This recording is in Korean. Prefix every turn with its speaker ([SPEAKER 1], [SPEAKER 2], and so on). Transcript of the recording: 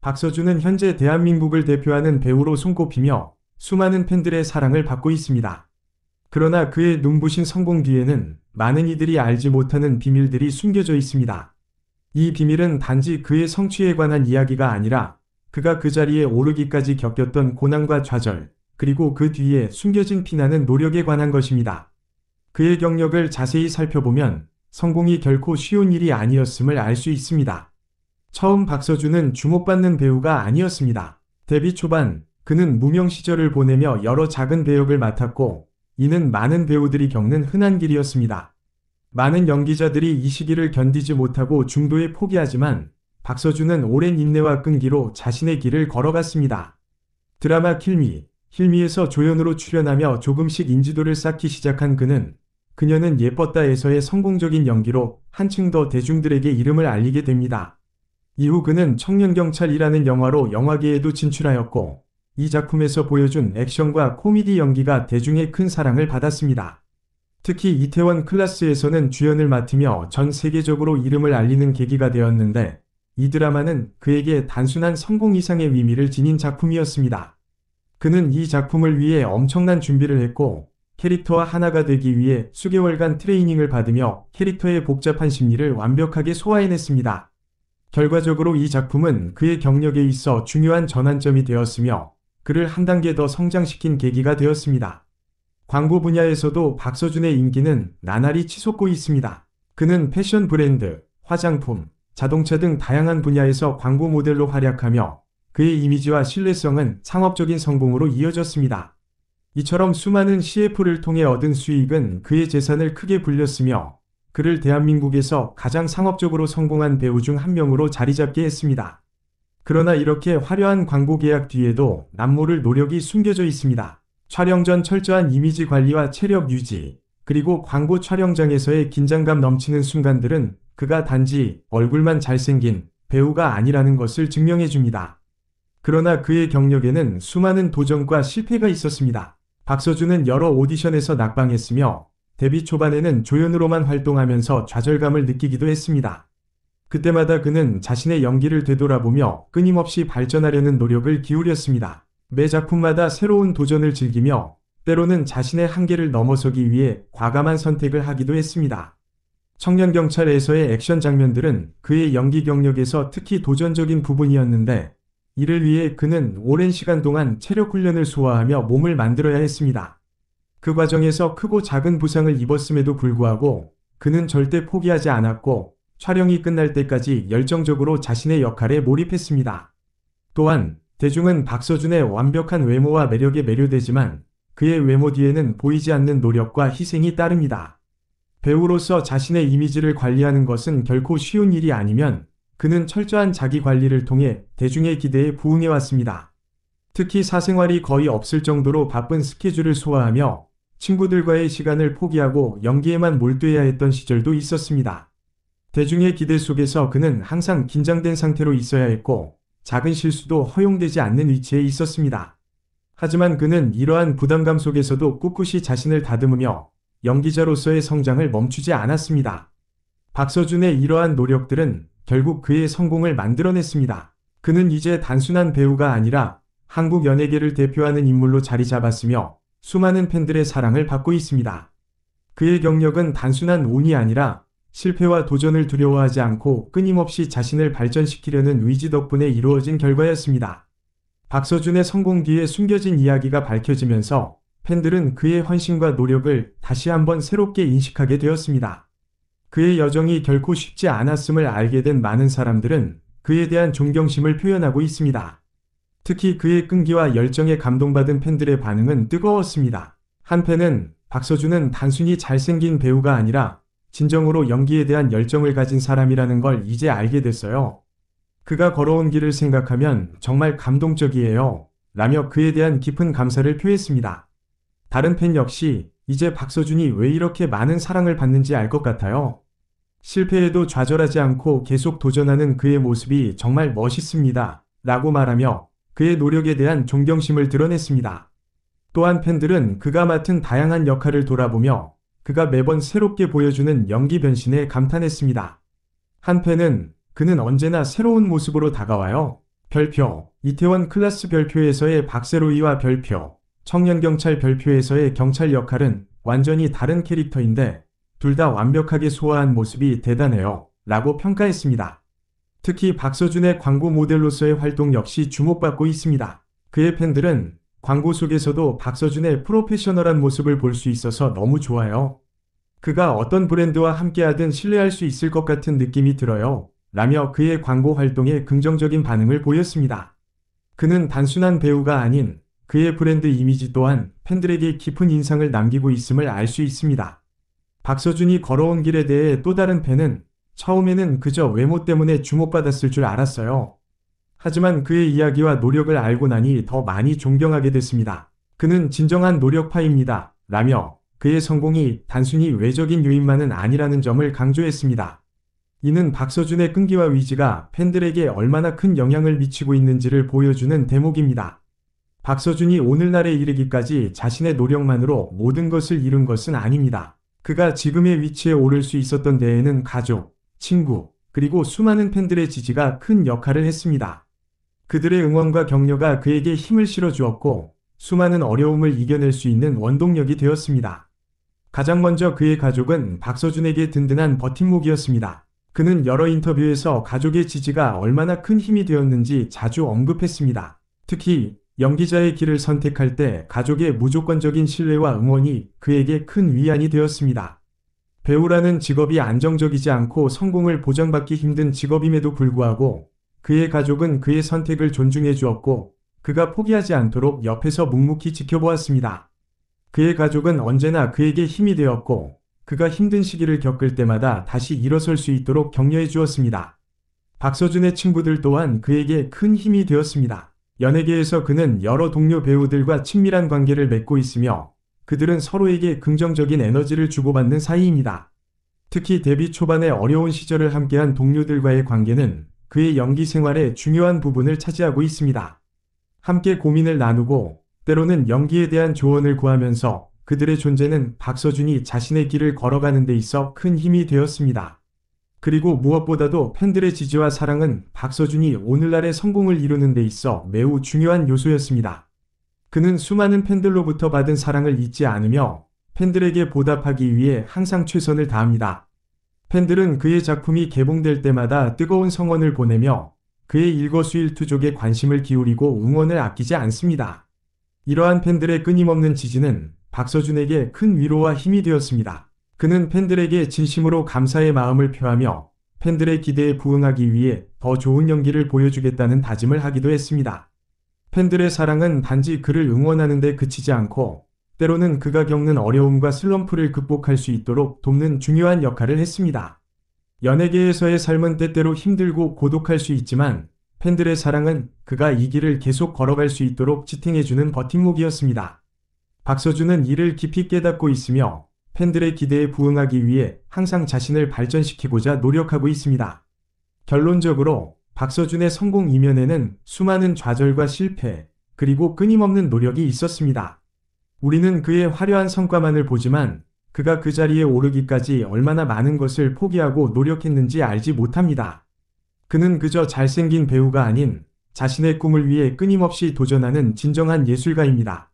[SPEAKER 1] 박서준은 현재 대한민국을 대표하는 배우로 손꼽히며 수많은 팬들의 사랑을 받고 있습니다. 그러나 그의 눈부신 성공 뒤에는 많은 이들이 알지 못하는 비밀들이 숨겨져 있습니다. 이 비밀은 단지 그의 성취에 관한 이야기가 아니라 그가 그 자리에 오르기까지 겪었던 고난과 좌절, 그리고 그 뒤에 숨겨진 피나는 노력에 관한 것입니다. 그의 경력을 자세히 살펴보면 성공이 결코 쉬운 일이 아니었음을 알 수 있습니다. 처음 박서준은 주목받는 배우가 아니었습니다. 데뷔 초반 그는 무명 시절을 보내며 여러 작은 배역을 맡았고 이는 많은 배우들이 겪는 흔한 길이었습니다. 많은 연기자들이 이 시기를 견디지 못하고 중도에 포기하지만 박서준은 오랜 인내와 끈기로 자신의 길을 걸어갔습니다. 드라마 킬미, 힐미에서 조연으로 출연하며 조금씩 인지도를 쌓기 시작한 그녀는 예뻤다에서의 성공적인 연기로 한층 더 대중들에게 이름을 알리게 됩니다. 이후 그는 청년경찰이라는 영화로 영화계에도 진출하였고 이 작품에서 보여준 액션과 코미디 연기가 대중의 큰 사랑을 받았습니다. 특히 이태원 클라스에서는 주연을 맡으며 전 세계적으로 이름을 알리는 계기가 되었는데 이 드라마는 그에게 단순한 성공 이상의 의미를 지닌 작품이었습니다. 그는 이 작품을 위해 엄청난 준비를 했고 캐릭터와 하나가 되기 위해 수개월간 트레이닝을 받으며 캐릭터의 복잡한 심리를 완벽하게 소화해냈습니다. 결과적으로 이 작품은 그의 경력에 있어 중요한 전환점이 되었으며 그를 한 단계 더 성장시킨 계기가 되었습니다. 광고 분야에서도 박서준의 인기는 나날이 치솟고 있습니다. 그는 패션 브랜드, 화장품, 자동차 등 다양한 분야에서 광고 모델로 활약하며 그의 이미지와 신뢰성은 상업적인 성공으로 이어졌습니다. 이처럼 수많은 CF를 통해 얻은 수익은 그의 재산을 크게 불렸으며 그를 대한민국에서 가장 상업적으로 성공한 배우 중 한 명으로 자리잡게 했습니다. 그러나 이렇게 화려한 광고 계약 뒤에도 남모를 노력이 숨겨져 있습니다. 촬영 전 철저한 이미지 관리와 체력 유지, 그리고 광고 촬영장에서의 긴장감 넘치는 순간들은 그가 단지 얼굴만 잘생긴 배우가 아니라는 것을 증명해줍니다. 그러나 그의 경력에는 수많은 도전과 실패가 있었습니다. 박서준은 여러 오디션에서 낙방했으며 데뷔 초반에는 조연으로만 활동하면서 좌절감을 느끼기도 했습니다. 그때마다 그는 자신의 연기를 되돌아보며 끊임없이 발전하려는 노력을 기울였습니다. 매 작품마다 새로운 도전을 즐기며 때로는 자신의 한계를 넘어서기 위해 과감한 선택을 하기도 했습니다. 청년경찰에서의 액션 장면들은 그의 연기 경력에서 특히 도전적인 부분이었는데 이를 위해 그는 오랜 시간 동안 체력 훈련을 소화하며 몸을 만들어야 했습니다. 그 과정에서 크고 작은 부상을 입었음에도 불구하고 그는 절대 포기하지 않았고 촬영이 끝날 때까지 열정적으로 자신의 역할에 몰입했습니다. 또한 대중은 박서준의 완벽한 외모와 매력에 매료되지만 그의 외모 뒤에는 보이지 않는 노력과 희생이 따릅니다. 배우로서 자신의 이미지를 관리하는 것은 결코 쉬운 일이 아니면 그는 철저한 자기 관리를 통해 대중의 기대에 부응해왔습니다. 특히 사생활이 거의 없을 정도로 바쁜 스케줄을 소화하며 친구들과의 시간을 포기하고 연기에만 몰두해야 했던 시절도 있었습니다. 대중의 기대 속에서 그는 항상 긴장된 상태로 있어야 했고 작은 실수도 허용되지 않는 위치에 있었습니다. 하지만 그는 이러한 부담감 속에서도 꿋꿋이 자신을 다듬으며 연기자로서의 성장을 멈추지 않았습니다. 박서준의 이러한 노력들은 결국 그의 성공을 만들어냈습니다. 그는 이제 단순한 배우가 아니라 한국 연예계를 대표하는 인물로 자리 잡았으며 수많은 팬들의 사랑을 받고 있습니다. 그의 경력은 단순한 운이 아니라 실패와 도전을 두려워하지 않고 끊임없이 자신을 발전시키려는 의지 덕분에 이루어진 결과였습니다. 박서준의 성공 뒤에 숨겨진 이야기가 밝혀지면서 팬들은 그의 헌신과 노력을 다시 한번 새롭게 인식하게 되었습니다. 그의 여정이 결코 쉽지 않았음을 알게 된 많은 사람들은 그에 대한 존경심을 표현하고 있습니다. 특히 그의 끈기와 열정에 감동받은 팬들의 반응은 뜨거웠습니다. 한 팬은 박서준은 단순히 잘생긴 배우가 아니라 진정으로 연기에 대한 열정을 가진 사람이라는 걸 이제 알게 됐어요. 그가 걸어온 길을 생각하면 정말 감동적이에요. 라며 그에 대한 깊은 감사를 표했습니다. 다른 팬 역시 이제 박서준이 왜 이렇게 많은 사랑을 받는지 알 것 같아요. 실패에도 좌절하지 않고 계속 도전하는 그의 모습이 정말 멋있습니다. 라고 말하며 그의 노력에 대한 존경심을 드러냈습니다. 또한 팬들은 그가 맡은 다양한 역할을 돌아보며 그가 매번 새롭게 보여주는 연기 변신에 감탄했습니다. 한 팬은 그는 언제나 새로운 모습으로 다가와요. 별표, 이태원 클라스 별표에서의 박세로이와 별표, 청년경찰 별표에서의 경찰 역할은 완전히 다른 캐릭터인데 둘 다 완벽하게 소화한 모습이 대단해요 라고 평가했습니다. 특히 박서준의 광고 모델로서의 활동 역시 주목받고 있습니다. 그의 팬들은 광고 속에서도 박서준의 프로페셔널한 모습을 볼 수 있어서 너무 좋아요. 그가 어떤 브랜드와 함께하든 신뢰할 수 있을 것 같은 느낌이 들어요. 라며 그의 광고 활동에 긍정적인 반응을 보였습니다. 그는 단순한 배우가 아닌 그의 브랜드 이미지 또한 팬들에게 깊은 인상을 남기고 있음을 알 수 있습니다. 박서준이 걸어온 길에 대해 또 다른 팬은 처음에는 그저 외모 때문에 주목받았을 줄 알았어요. 하지만 그의 이야기와 노력을 알고 나니 더 많이 존경하게 됐습니다. 그는 진정한 노력파입니다. 라며 그의 성공이 단순히 외적인 요인만은 아니라는 점을 강조했습니다. 이는 박서준의 끈기와 위지가 팬들에게 얼마나 큰 영향을 미치고 있는지를 보여주는 대목입니다. 박서준이 오늘날에 이르기까지 자신의 노력만으로 모든 것을 이룬 것은 아닙니다. 그가 지금의 위치에 오를 수 있었던 데에는 가족, 친구, 그리고 수많은 팬들의 지지가 큰 역할을 했습니다. 그들의 응원과 격려가 그에게 힘을 실어주었고 수많은 어려움을 이겨낼 수 있는 원동력이 되었습니다. 가장 먼저 그의 가족은 박서준에게 든든한 버팀목이었습니다. 그는 여러 인터뷰에서 가족의 지지가 얼마나 큰 힘이 되었는지 자주 언급했습니다. 특히 연기자의 길을 선택할 때 가족의 무조건적인 신뢰와 응원이 그에게 큰 위안이 되었습니다. 배우라는 직업이 안정적이지 않고 성공을 보장받기 힘든 직업임에도 불구하고 그의 가족은 그의 선택을 존중해 주었고 그가 포기하지 않도록 옆에서 묵묵히 지켜보았습니다. 그의 가족은 언제나 그에게 힘이 되었고 그가 힘든 시기를 겪을 때마다 다시 일어설 수 있도록 격려해 주었습니다. 박서준의 친구들 또한 그에게 큰 힘이 되었습니다. 연예계에서 그는 여러 동료 배우들과 친밀한 관계를 맺고 있으며 그들은 서로에게 긍정적인 에너지를 주고받는 사이입니다. 특히 데뷔 초반의 어려운 시절을 함께한 동료들과의 관계는 그의 연기 생활의 중요한 부분을 차지하고 있습니다. 함께 고민을 나누고 때로는 연기에 대한 조언을 구하면서 그들의 존재는 박서준이 자신의 길을 걸어가는 데 있어 큰 힘이 되었습니다. 그리고 무엇보다도 팬들의 지지와 사랑은 박서준이 오늘날의 성공을 이루는 데 있어 매우 중요한 요소였습니다. 그는 수많은 팬들로부터 받은 사랑을 잊지 않으며 팬들에게 보답하기 위해 항상 최선을 다합니다. 팬들은 그의 작품이 개봉될 때마다 뜨거운 성원을 보내며 그의 일거수일투족에 관심을 기울이고 응원을 아끼지 않습니다. 이러한 팬들의 끊임없는 지지는 박서준에게 큰 위로와 힘이 되었습니다. 그는 팬들에게 진심으로 감사의 마음을 표하며 팬들의 기대에 부응하기 위해 더 좋은 연기를 보여주겠다는 다짐을 하기도 했습니다. 팬들의 사랑은 단지 그를 응원하는 데 그치지 않고 때로는 그가 겪는 어려움과 슬럼프를 극복할 수 있도록 돕는 중요한 역할을 했습니다. 연예계에서의 삶은 때때로 힘들고 고독할 수 있지만 팬들의 사랑은 그가 이 길을 계속 걸어갈 수 있도록 지탱해주는 버팀목이었습니다. 박서준은 이를 깊이 깨닫고 있으며 팬들의 기대에 부응하기 위해 항상 자신을 발전시키고자 노력하고 있습니다. 결론적으로 박서준의 성공 이면에는 수많은 좌절과 실패, 그리고 끊임없는 노력이 있었습니다. 우리는 그의 화려한 성과만을 보지만 그가 그 자리에 오르기까지 얼마나 많은 것을 포기하고 노력했는지 알지 못합니다. 그는 그저 잘생긴 배우가 아닌 자신의 꿈을 위해 끊임없이 도전하는 진정한 예술가입니다.